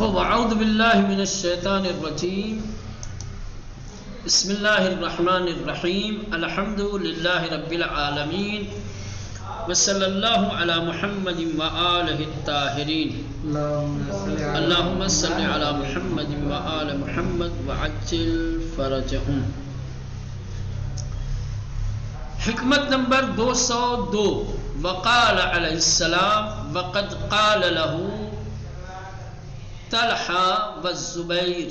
وأعوذ بالله من الشيطان الرجيم. بسم الله الرحمن الرحيم. الحمد لله رب العالمين وصلى الله على محمد وآله الطاهرين. اللهم صل على محمد وآل محمد وعجل فرجهم. حکمت نمبر 202. وقال علیہ السلام وقد قال له طلحہ والزبیر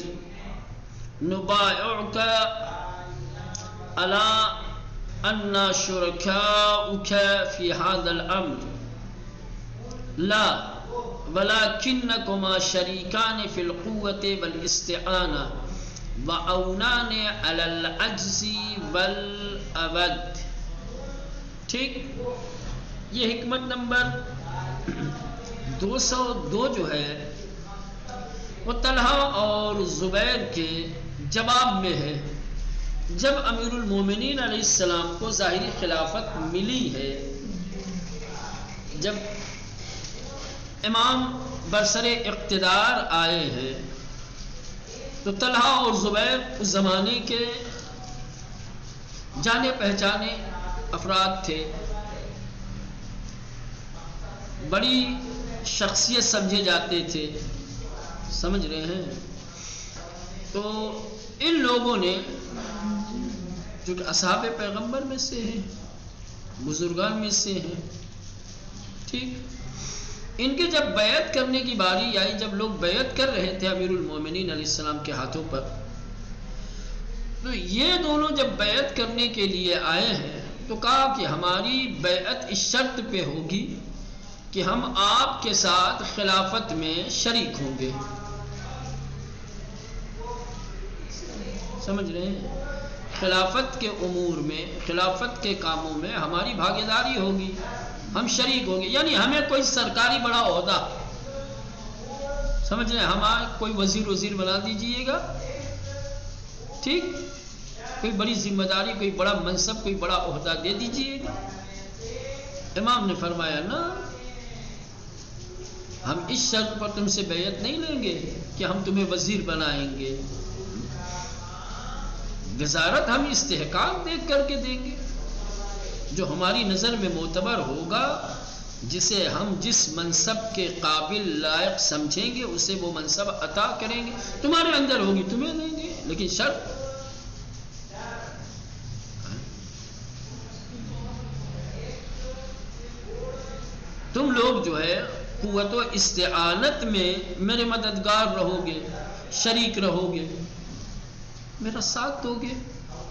نبايعك على أن شركاؤك في هذا الأمر لا ولكنكما شريكان في القوة والاستعانة وعونان على العجز والأبد. ٹھیک، یہ حکمت نمبر 202 جو ہے وہ طلحہ اور زبیر کے جواب میں ہے. جب امیر المومنین علیہ السلام کو ظاہری خلافت ملی ہے، جب امام برسر اقتدار آئے ہیں، تو طلحہ اور زبیر اس زمانے کے جانے پہچانے افراد تھے، بڑی شخصیت سمجھے جاتے تھے. سمجھ رہے ہیں؟ تو ان لوگوں نے جو کہ اصحاب پیغمبر میں سے ہیں، بزرگان میں سے ہیں، ٹھیک، ان کے جب بیعت کرنے کی باری آئی، جب لوگ بیعت کر رہے تھے امیر المومنین علیہ السلام کے ہاتھوں پر، تو یہ دونوں جب بیعت کرنے کے لیے آئے ہیں تو کہا کہ ہماری بیعت اس شرط پہ ہوگی کہ ہم آپ کے ساتھ خلافت میں شریک ہوں گے. سمجھ رہے ہیں؟ خلافت کے امور میں، خلافت کے کاموں میں ہماری بھاگیداری ہوگی، ہم شریک ہوں گے. یعنی ہمیں کوئی سرکاری بڑا عہدہ، سمجھ رہے ہیں، ہمارا کوئی وزیر بنا دیجئے گا، ٹھیک، کوئی بڑی ذمہ داری، کوئی بڑا منصب، کوئی بڑا عہدہ دے دیجئے گا. امام نے فرمایا نا، ہم اس شرط پر تم سے بیعت نہیں لیں گے کہ ہم تمہیں وزیر بنائیں گے. وزارت ہم استحقاق دیکھ کر کے دیں گے، جو ہماری نظر میں معتبر ہوگا، جسے ہم جس منصب کے قابل لائق سمجھیں گے اسے وہ منصب عطا کریں گے. تمہارے اندر ہوگی تمہیں دیں گے، لیکن شرط تم لوگ جو ہے قوت و استعانت میں میرے مددگار رہو گے، شریک رہو گے، میرا ساتھ دو گے.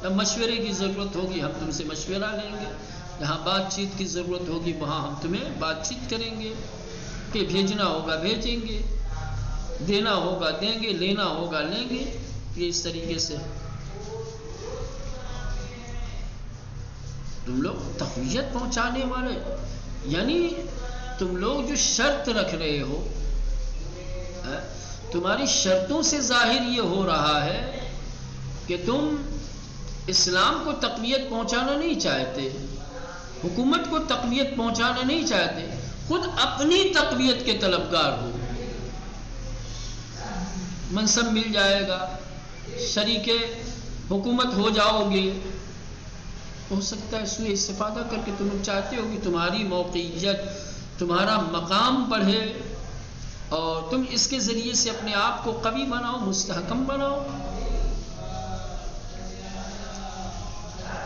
جب مشورے کی ضرورت ہوگی ہم تم سے مشورہ لیں گے، جہاں بات چیت کی ضرورت ہوگی وہاں ہم تمہیں بات چیت کریں گے، کہ بھیجنا ہوگا بھیجیں گے، دینا ہوگا دیں گے، لینا ہوگا لیں گے. یہ اس طریقے سے تم لوگ تقویت پہنچانے والے، یعنی تم لوگ جو شرط رکھ رہے ہو، تمہاری شرطوں سے ظاہر یہ ہو رہا ہے کہ تم اسلام کو تقویت پہنچانا نہیں چاہتے، حکومت کو تقویت پہنچانا نہیں چاہتے، خود اپنی تقویت کے طلبگار ہو. منصب مل جائے گا، شریک حکومت ہو جاؤ گے، ہو سکتا ہے سوء استفادہ کر کے تم چاہتے ہو کہ تمہاری موقعیت، تمہارا مقام بڑھے اور تم اس کے ذریعے سے اپنے آپ کو قوی بناؤ، مستحکم بناؤ.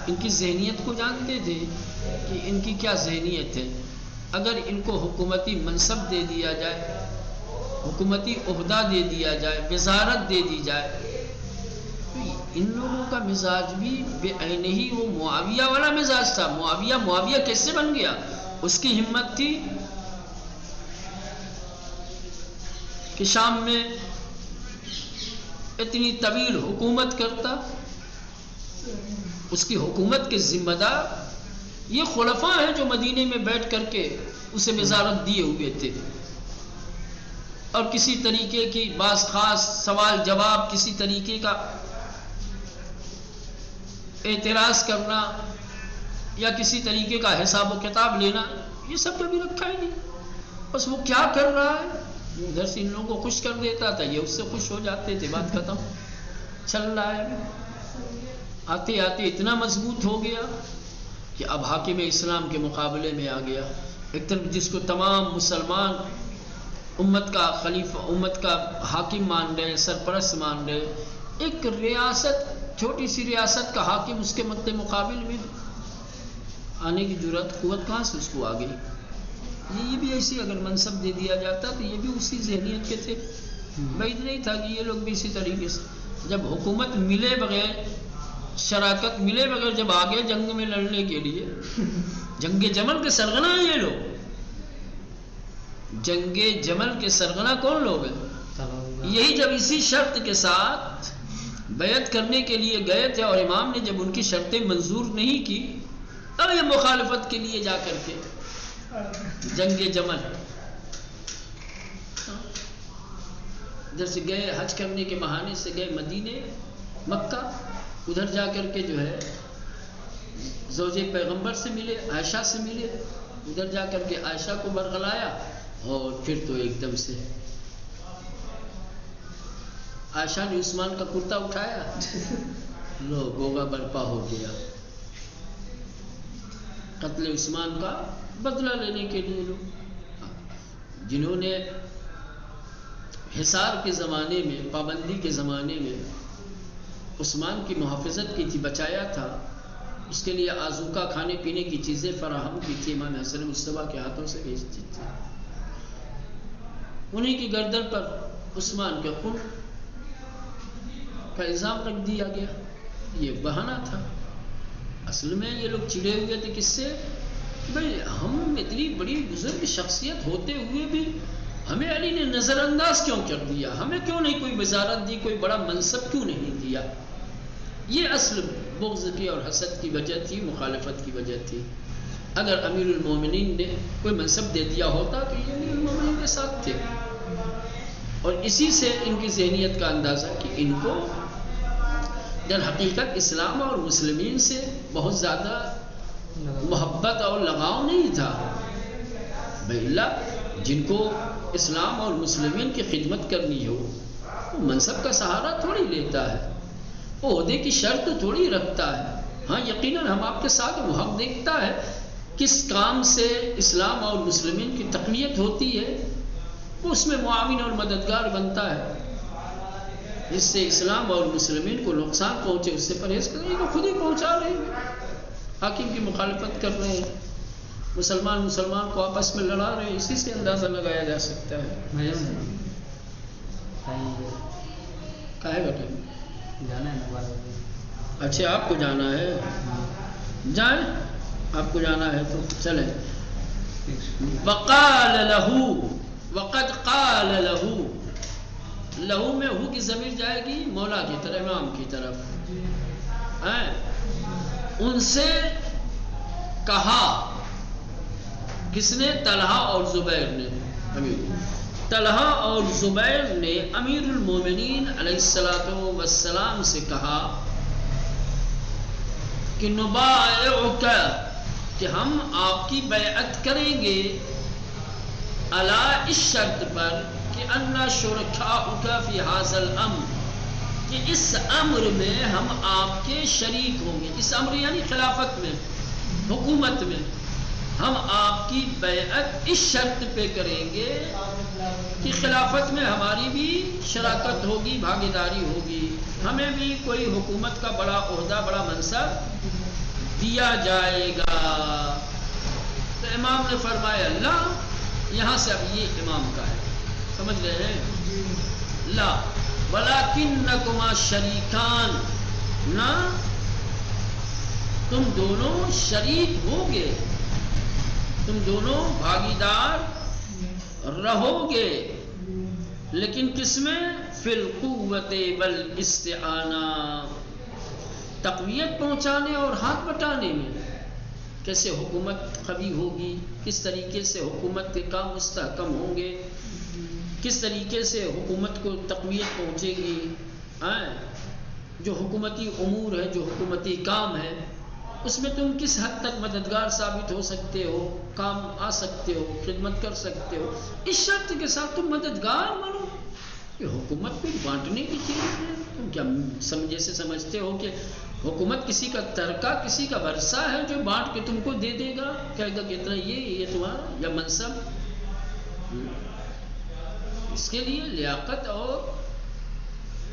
ان کی ذہنیت کو جانتے تھے کہ ان کی کیا ذہنیت ہے. اگر ان کو حکومتی منصب دے دیا جائے، حکومتی عہدہ دے دیا جائے، وزارت دے دی جائے، تو ان لوگوں کا مزاج بھی بے عین ہی وہ معاویہ والا مزاج تھا. معاویہ کیسے بن گیا؟ اس کی ہمت تھی کہ شام میں اتنی طویل حکومت کرتا، اس کی حکومت کے ذمہ دار یہ خلفاء ہیں جو مدینے میں بیٹھ کر کے اسے وزارت دیے ہوئے تھے، اور کسی طریقے کی بعض خاص سوال جواب، کسی طریقے کا اعتراض کرنا یا کسی طریقے کا حساب و کتاب لینا، یہ سب کبھی رکھا ہی نہیں. بس وہ کیا کر رہا ہے ادھر سے ان لوگوں کو خوش کر دیتا تھا، یہ اس سے خوش ہو جاتے تھے، بات ختم. چل رہا ہے. آتے آتے اتنا مضبوط ہو گیا کہ اب حاکم اسلام کے مقابلے میں آ گیا. ایک طرف جس کو تمام مسلمان امت کا خلیفہ، امت کا حاکم مان رہے، سرپرست مان رہے، ایک ریاست، چھوٹی سی ریاست کا حاکم اس کے مد مقابل میں آنے کی جرأت، قوت کہاں سے اس کو آ گئی؟ یہ بھی ایسی اگر منصب دے دیا جاتا تو یہ بھی اسی ذہنیت کے تھے. بعید نہیں تھا کہ یہ لوگ بھی اسی طریقے سے جب حکومت ملے بغیر، شراکت ملے بغیر جب آگے جنگ میں لڑنے کے لیے، جنگ جمل کے سرغنہ ہیں یہ لوگ. جنگ جمل کے سرغنہ کون لوگ ہیں؟ یہی جب اسی شرط کے ساتھ بیعت کرنے کے لیے گئے تھے اور امام نے جب ان کی شرطیں منظور نہیں کی، تب یہ مخالفت کے لیے جا کر کے جنگ جمل جیسے گئے، حج کرنے کے بہانے سے گئے مدینے، مکہ، ادھر جا کر کے جو ہے زوج پیغمبر سے ملے، عائشہ سے ملے، ادھر جا کر کے عائشہ کو برگلایا، اور پھر تو ایک دم سے عائشہ نے عثمان کا کرتا اٹھایا، لو گوگا برپا ہو گیا. قتل عثمان کا بدلہ لینے کے لیے لوگ جنہوں نے حصار کے زمانے میں، پابندی کے زمانے میں عثمان کی محافظت کی تھی، بچایا تھا، اس کے لیے آذوقہ کھانے پینے کی چیزیں فراہم کی تھی، امام حسن مصطفیٰ کے ہاتھوں سے بھیجتی تھی، انہی کی گردن پر عثمان کے خون کا الزام رکھ دیا گیا. یہ بہانہ تھا. اصل میں یہ لوگ چڑے ہوئے تھے کس سے؟ بھائی ہم اتنی بڑی بزرگ شخصیت ہوتے ہوئے بھی ہمیں علی نے نظر انداز کیوں کر دیا، ہمیں کیوں نہیں کوئی وزارت دی، کوئی بڑا منصب کیوں نہیں دیا. یہ اصل بغض کی اور حسد کی وجہ تھی، مخالفت کی وجہ تھی. اگر امیر المومنین نے کوئی منصب دے دیا ہوتا تو یہ امیر المومنین کے ساتھ تھے. اور اسی سے ان کی ذہنیت کا اندازہ کہ ان کو در حقیقت اسلام اور مسلمین سے بہت زیادہ محبت اور لگاؤ نہیں تھا. بھائی جن کو اسلام اور مسلمین کی خدمت کرنی ہو وہ منصب کا سہارا تھوڑی لیتا ہے، وہ عہدے کی شرط تھوڑی رکھتا ہے. ہاں یقیناً ہم آپ کے ساتھ وہ حق دیکھتا ہے کس کام سے اسلام اور مسلمین کی تقویت ہوتی ہے، وہ اس میں معاون اور مددگار بنتا ہے. جس سے اسلام اور مسلمین کو نقصان پہنچے اس سے پرہیز کریں، تو خود ہی پہنچا رہے ہیں. حاکم کی مخالفت کر رہے ہیں، مسلمان کو آپس میں لڑا رہے ہیں، اسی سے اندازہ لگایا جا سکتا ہے. کہے گا جانا ہے؟ اچھا آپ کو جانا ہے، جائیں، آپ کو جانا ہے تو چلیں. وقال له، وقد قال له، لہو میں ہو کی ضمیر جائے گی مولا کی طرف، امام کی طرف. ان سے کہا، کس نے؟ طلحہ اور زبیر نے. طلحہ اور زبیر نے امیر المومنین علیہ السلام سے کہا کہ نبایعک، کہ ہم آپ کی بیعت کریں گے، علی اس شرط پر کہ ان شرکاؤک فی ھذا الامر، کہ اس امر میں ہم آپ کے شریک ہوں گے. اس امر یعنی خلافت میں، حکومت میں ہم آپ کی بیعت اس شرط پہ کریں گے کہ خلافت میں ہماری بھی شراکت ہوگی، بھاگیداری ہوگی، ہمیں بھی کوئی حکومت کا بڑا عہدہ، بڑا منصب دیا جائے گا. تو امام نے فرمایا لا، یہاں سے اب یہ امام کا ہے، سمجھ رہے ہیں؟ لا ولکنکما شریکان، نہ تم دونوں شریک ہوگے، تم دونوں بھاگیدار رہو گے، لیکن کس میں؟ فی القوت والاستعانہ، تقویت پہنچانے اور ہاتھ بٹانے میں. کیسے حکومت قوی ہوگی، کس طریقے سے حکومت کے کام مستحکم ہوں گے، کس طریقے سے حکومت کو تقویت پہنچے گی. جو حکومتی امور ہے، جو حکومتی کام ہے، اس میں تم کس حد تک مددگار ثابت ہو سکتے ہو، کام آ سکتے ہو، خدمت کر سکتے ہو، اس شرط کے ساتھ تم مددگار بنو. کہ حکومت کو بانٹنے کی چیز ہے. تم کیا سمجھے سے سمجھتے ہو کہ حکومت کسی کا ترکہ، کسی کا ورثہ ہے جو بانٹ کے تم کو دے دے گا، کہے گا کہ اتنا یہ تمہارا یا منصب. اس کے لیے لیاقت اور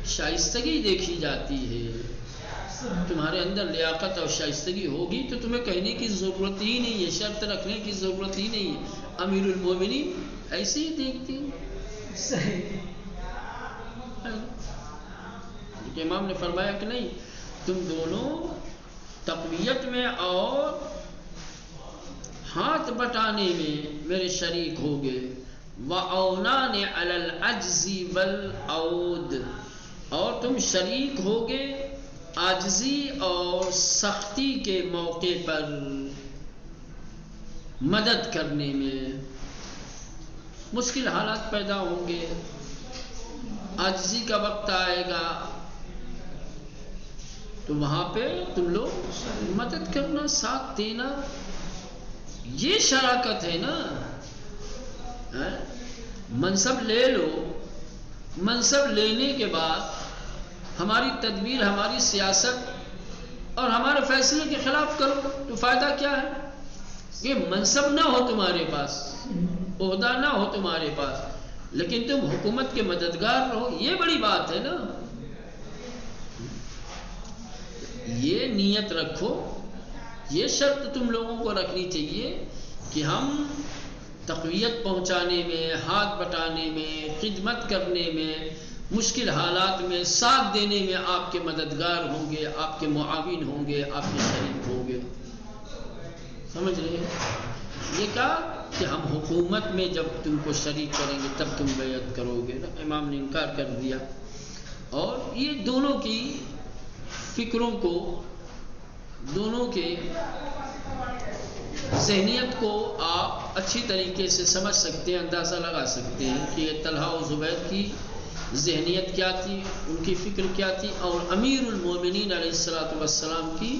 شائستگی دیکھی جاتی ہے. تمہارے اندر لیاقت اور شائستگی ہوگی تو تمہیں کہنے کی ضرورت ہی نہیں ہے، شرط رکھنے کی ضرورت ہی نہیں ہے. امیر المومنین ایسے ہی دیکھتی ہیں. امام نے فرمایا کہ نہیں، تم دونوں تقویت میں اور ہاتھ بٹانے میں میرے شریک ہوگے. وَأَوْنَانِ عَلَى الْعَجْزِ وَالْعَوْدِ، اور تم شریک ہوگے عاجزی اور سختی کے موقع پر مدد کرنے میں. مشکل حالات پیدا ہوں گے، عاجزی کا وقت آئے گا تو وہاں پہ تم لوگ مدد کرنا، ساتھ دینا، یہ شراکت ہے نا. منصب لے لو، منصب لینے کے بعد ہماری تدبیر، ہماری سیاست اور ہمارے فیصلے کے خلاف کرو تو فائدہ کیا ہے؟ کہ منصب نہ ہو تمہارے پاس، عہدہ نہ ہو تمہارے پاس، لیکن تم حکومت کے مددگار رہو، یہ بڑی بات ہے نا. یہ نیت رکھو، یہ شرط تم لوگوں کو رکھنی چاہیے کہ ہم تقویت پہنچانے میں، ہاتھ بٹانے میں، خدمت کرنے میں، مشکل حالات میں ساتھ دینے میں آپ کے مددگار ہوں گے، آپ کے معاون ہوں گے، آپ کے شریک ہوں گے. سمجھ رہے ہیں؟ یہ کہا کہ ہم حکومت میں جب تم کو شریک کریں گے تب تم بیعت کرو گے. امام نے انکار کر دیا. اور یہ دونوں کی فکروں کو، دونوں کے ذہنیت کو آپ اچھی طریقے سے سمجھ سکتے ہیں، اندازہ لگا سکتے ہیں کہ یہ طلحہ و زبیر کی ذہنیت کیا تھی، ان کی فکر کیا تھی، اور امیر المومنین علیہ السلام کی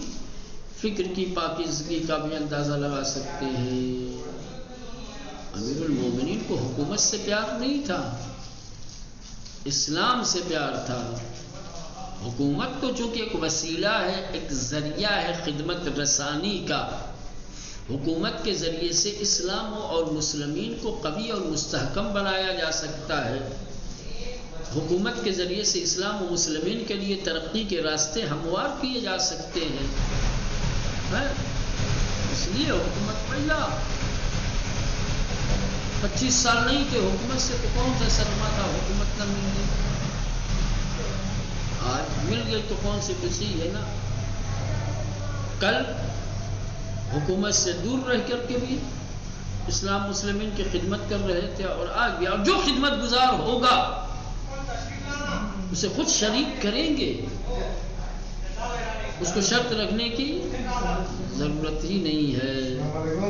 فکر کی پاکیزگی کا بھی اندازہ لگا سکتے ہیں. امیر المومنین کو حکومت سے پیار نہیں تھا، اسلام سے پیار تھا. حکومت تو چونکہ ایک وسیلہ ہے، ایک ذریعہ ہے خدمت رسانی کا. حکومت کے ذریعے سے اسلام اور مسلمین کو قوی اور مستحکم بنایا جا سکتا ہے. حکومت کے ذریعے سے اسلام و مسلمین کے لیے ترقی کے راستے ہموار کیے جا سکتے ہیں. اس لیے حکومت پہلا 25 سال نہیں تھے حکومت سے، تو کون سا صدمہ تھا حکومت نہ مل گئی. آج مل گئی تو کون سی خوشی ہے نا. کل حکومت سے دور رہ کر کے بھی اسلام مسلمین کی خدمت کر رہے تھے، اور آج بھی. اور جو خدمت گزار ہوگا اسے خود شریک کریں گے، اس کو شرط رکھنے کی ضرورت ہی نہیں ہے.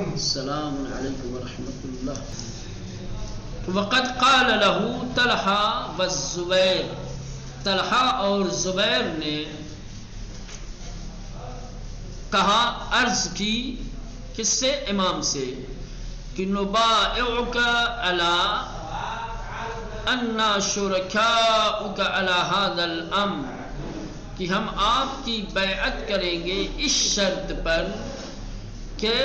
السلام علیکم ورحمۃ اللہ. وقد قال له طلحہ والزبیر، طلحہ اور زبیر نے کہا، عرض کی کس سے؟ امام سے، کہ نبائعک علی انا شرکاؤک علی هذا الامر، کہ ہم آپ کی بیعت کریں گے اس شرط پر کہ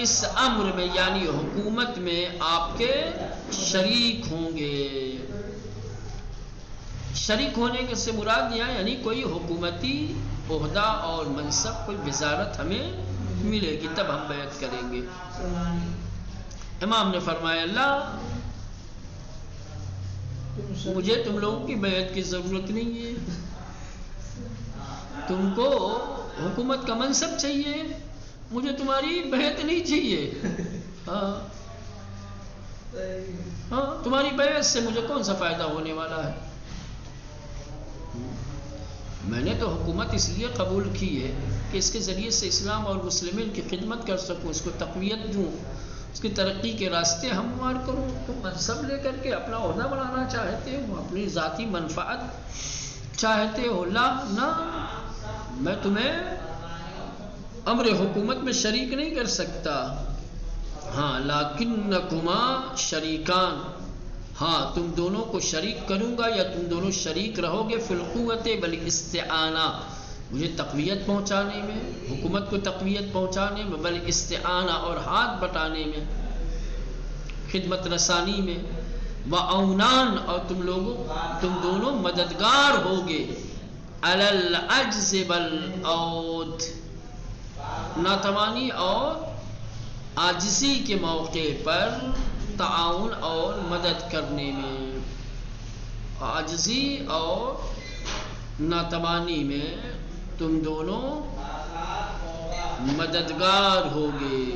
اس امر میں یعنی حکومت میں آپ کے شریک ہوں گے. شریک ہونے کے سے مراد یہاں یعنی کوئی حکومتی عہدہ اور منصب، کوئی وزارت ہمیں ملے گی تب ہم بیعت کریں گے. امام نے فرمایا، اللہ مجھے تم لوگوں کی بیعت کی ضرورت نہیں ہے، تم کو حکومت کا منصب چاہیے، مجھے تمہاری بیعت نہیں چاہیے. ہاں تمہاری بیعت سے مجھے کون سا فائدہ ہونے والا ہے؟ میں نے تو حکومت اس لیے قبول کی ہے کہ اس کے ذریعے سے اسلام اور مسلمین کی خدمت کر سکوں، اس کو تقویت دوں، اس کی ترقی کے راستے ہموار کروں. تو منصب لے کر کے اپنا عہدہ بنانا چاہتے ہو، اپنی ذاتی منفعت چاہتے ہو، لا نہ، میں تمہیں امر حکومت میں شریک نہیں کر سکتا. ہاں لکنکما شریکان، ہاں تم دونوں کو شریک کروں گا یا تم دونوں شریک رہو گے فی القوت بالاستعانہ، مجھے تقویت پہنچانے میں، حکومت کو تقویت پہنچانے میں، بالاستعانہ اور ہاتھ بٹانے میں، خدمت رسانی میں، وَأَوْنَانَ اور تم دونوں مددگار ہوگے، عَلَى الْعَجْزِ وَالْعَوْدِ ناتوانی اور عاجزی کے موقع پر تعاون اور مدد کرنے میں، عاجزی اور ناتوانی میں تم دونوں مددگار ہوگے.